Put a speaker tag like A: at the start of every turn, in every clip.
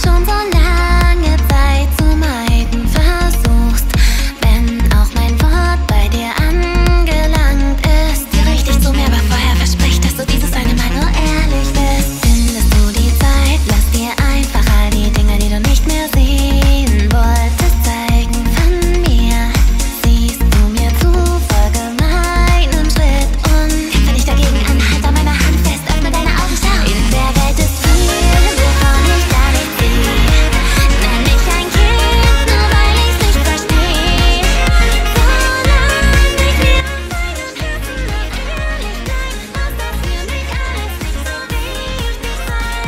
A: schon so lange Zeit zu meiden versuchst. Wenn auch mein Wort bei dir angelangt ist, geh richtig zu mir, aber vorher versprich, dass du dieses eine Mal nur ehrlich bist. Findest du die Zeit, lass dir einfach all die Dinge, die du nicht mehr sehen wolltest, zeigen von mir. Siehst du mir zu, folge meinem Schritt und kämpfe dich dagegen an, halt an meiner Hand fest, öffne deine Augen, schau. In der Welt ist viel, wovon ich gar nicht sehe. Nenn mich ein Kind, nur weil ich's nicht verstehe. Solange ich mir an deinem Herzen nicht ehrlich bleib, muss das für mich alles nicht so wichtig sein.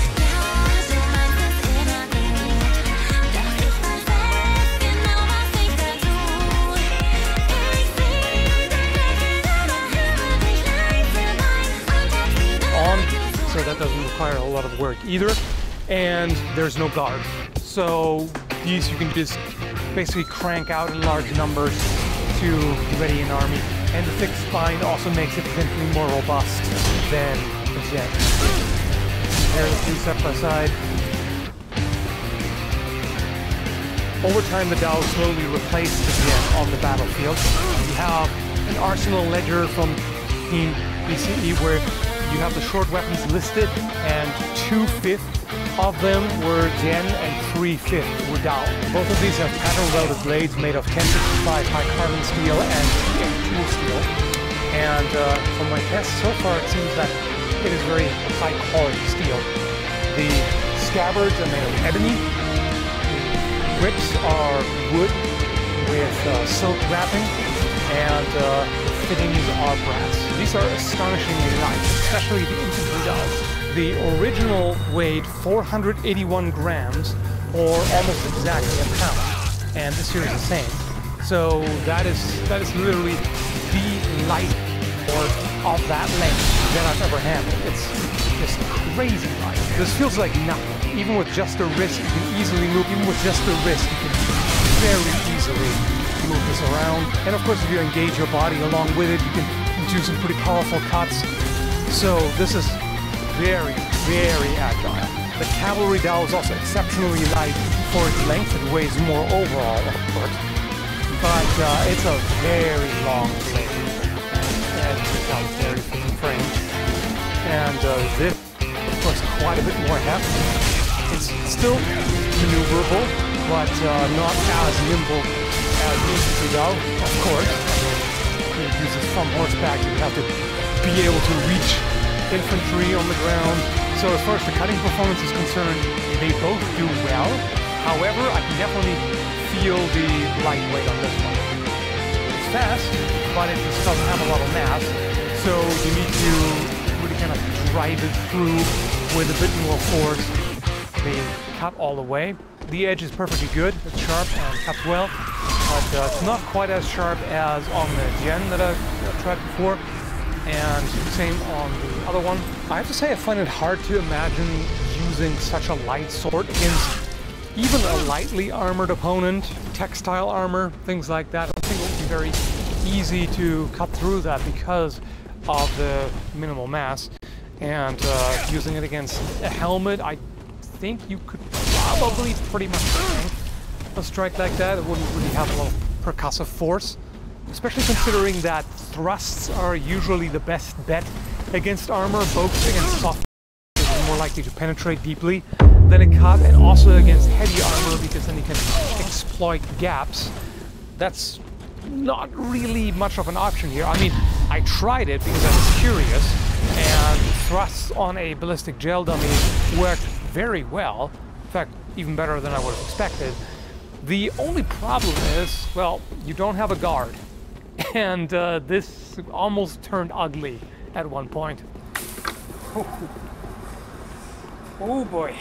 A: Ja, du meinst es immer gut, doch ich weiß selbst genau, was ich da tue. Ich sehe dein Lächeln, aber höre dich leise weinen und hab sie
B: So that doesn't require a lot of work either, and there's no guard. So these you can just basically crank out in large numbers to ready an army, and the thick spine also makes it potentially more robust than the jet. Compare the two side by side. Over time, the Dao slowly replaced the jet on the battlefield. You have an arsenal ledger from Team BCE where you have the short weapons listed, and 2/5 of them were Gen and 3/5 were Dao. Both of these have pattern-welded blades made of 1065 high carbon steel and tool steel. And from my tests so far, it seems that it is very high-quality steel. The scabbards are made of ebony. The grips are wood with silk wrapping, and fittings are brass. These are astonishingly light, especially the infantry Daos. The original weighed 481 grams, or almost exactly a pound, and this here is the same. So that is literally the light board of that length that I've ever handled. It's just crazy light. This feels like nothing. Even with just a wrist, you can easily move. Even with just a wrist, you can very easily move this around. And of course, if you engage your body along with it, you can do some pretty powerful cuts. So this is very, very agile. The cavalry Dao is also exceptionally light for its length. It weighs more overall, of course. But it's a very long blade. And it's got very thin frame. And this, of course, quite a bit more heft. It's still maneuverable, but not as nimble as the infantry Dao, of course. It uses from horseback, you have to be able to reach infantry on the ground. So as far as the cutting performance is concerned, they both do well. However, I can definitely feel the lightweight on this one. It's fast, but it just doesn't have a lot of mass. So you need to really kind of drive it through with a bit more force. They cut all the way. The edge is perfectly good, it's sharp and cuts well. But it's not quite as sharp as on the Gen that I've tried before, and same on the other one. I have to say I find it hard to imagine using such a light sword against even a lightly armored opponent, textile armor, things like that. I don't think it would be very easy to cut through that because of the minimal mass. And using it against a helmet, I think you could probably pretty much tank a strike like that. It wouldn't really have a lot of percussive force, especially considering that thrusts are usually the best bet against armor. Both against soft are more likely to penetrate deeply than a cut, and also against heavy armor because then you can exploit gaps. That's not really much of an option here. I mean, I tried it because I was curious, and thrusts on a ballistic gel dummy worked very well. In fact, even better than I would have expected. The only problem is, well, you don't have a guard. And this almost turned ugly at one point. Oh boy.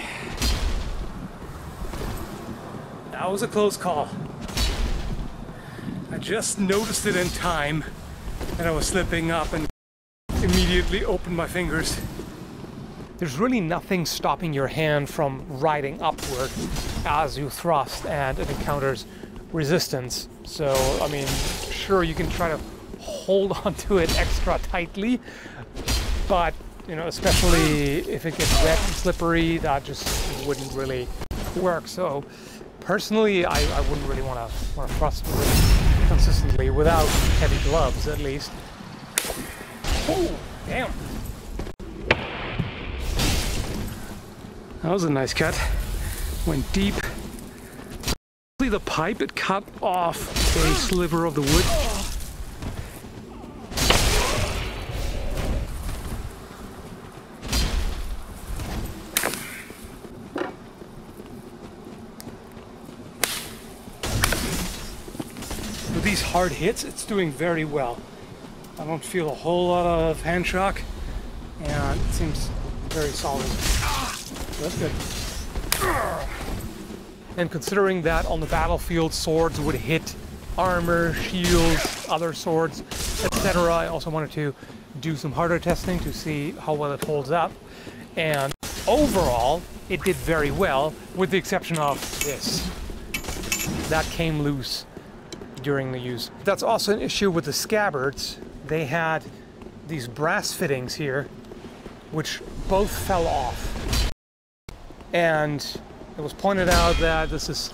B: That was a close call. I just noticed it in time, and I was slipping up and immediately opened my fingers. There's really nothing stopping your hand from riding upward as you thrust and it encounters resistance. So, I mean, sure, you can try to hold onto it extra tightly, but, you know, especially if it gets wet and slippery, that just wouldn't really work. So personally, I wouldn't really want to thrust with it consistently without heavy gloves, at least. Oh, damn! That was a nice cut. Went deep. The pipe, it cut off a sliver of the wood. With these hard hits, it's doing very well. I don't feel a whole lot of hand shock, and it seems very solid. So that's good. And considering that on the battlefield swords would hit armor, shields, other swords, etc., I also wanted to do some hardware testing to see how well it holds up. And overall, it did very well, with the exception of this. That came loose during the use. That's also an issue with the scabbards. They had these brass fittings here, which both fell off. And it was pointed out that this is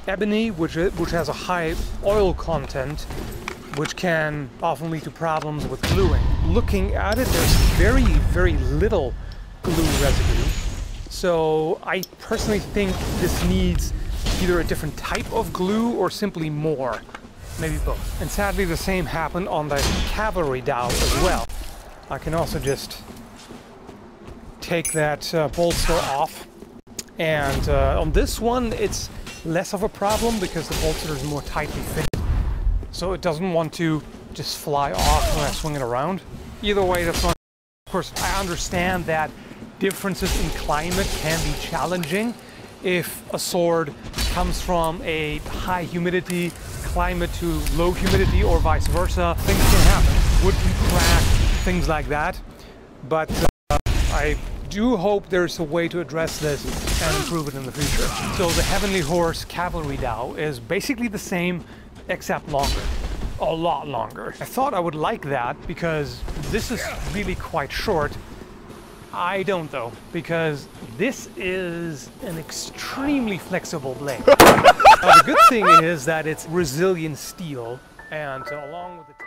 B: ebony, which has a high oil content, which can often lead to problems with gluing. Looking at it, there's very, very little glue residue. So I personally think this needs either a different type of glue or simply more. Maybe both. And sadly, the same happened on the cavalry dowel as well. I can also just take that bolster off. And on this one, it's less of a problem because the bolster is more tightly fitted. So it doesn't want to just fly off when I swing it around. Either way, that's not... Of course, I understand that differences in climate can be challenging. If a sword comes from a high humidity climate to low humidity or vice versa, things can happen. Wood can crack, things like that. But I do hope there's a way to address this and improve it in the future. So the Heavenly Horse cavalry dowel is basically the same except longer. A lot longer. I thought I would like that because this is really quite short. I don't though, because this is an extremely flexible blade. The good thing is that it's resilient steel, and along with the temper.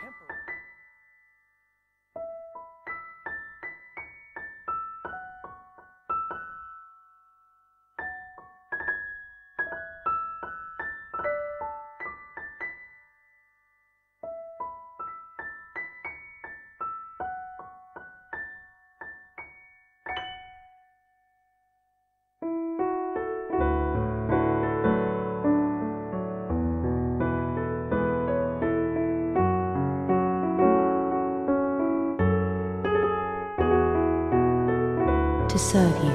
C: To serve you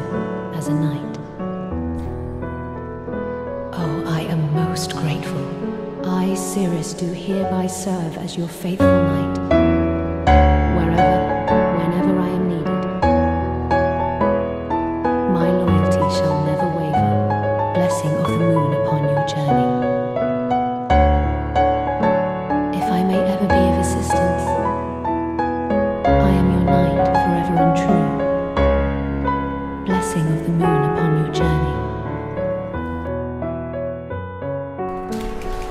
C: as a knight. Oh, I am most grateful. I, Cirrus, do hereby serve as your faithful knight, wherever, whenever I am needed. My loyalty shall never waver, blessing of the moon upon your journey. If I may ever be of assistance, I am your knight forever and true. Blessing of the moon upon your journey.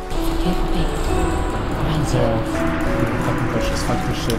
C: Forgive me.
D: So, faktycznie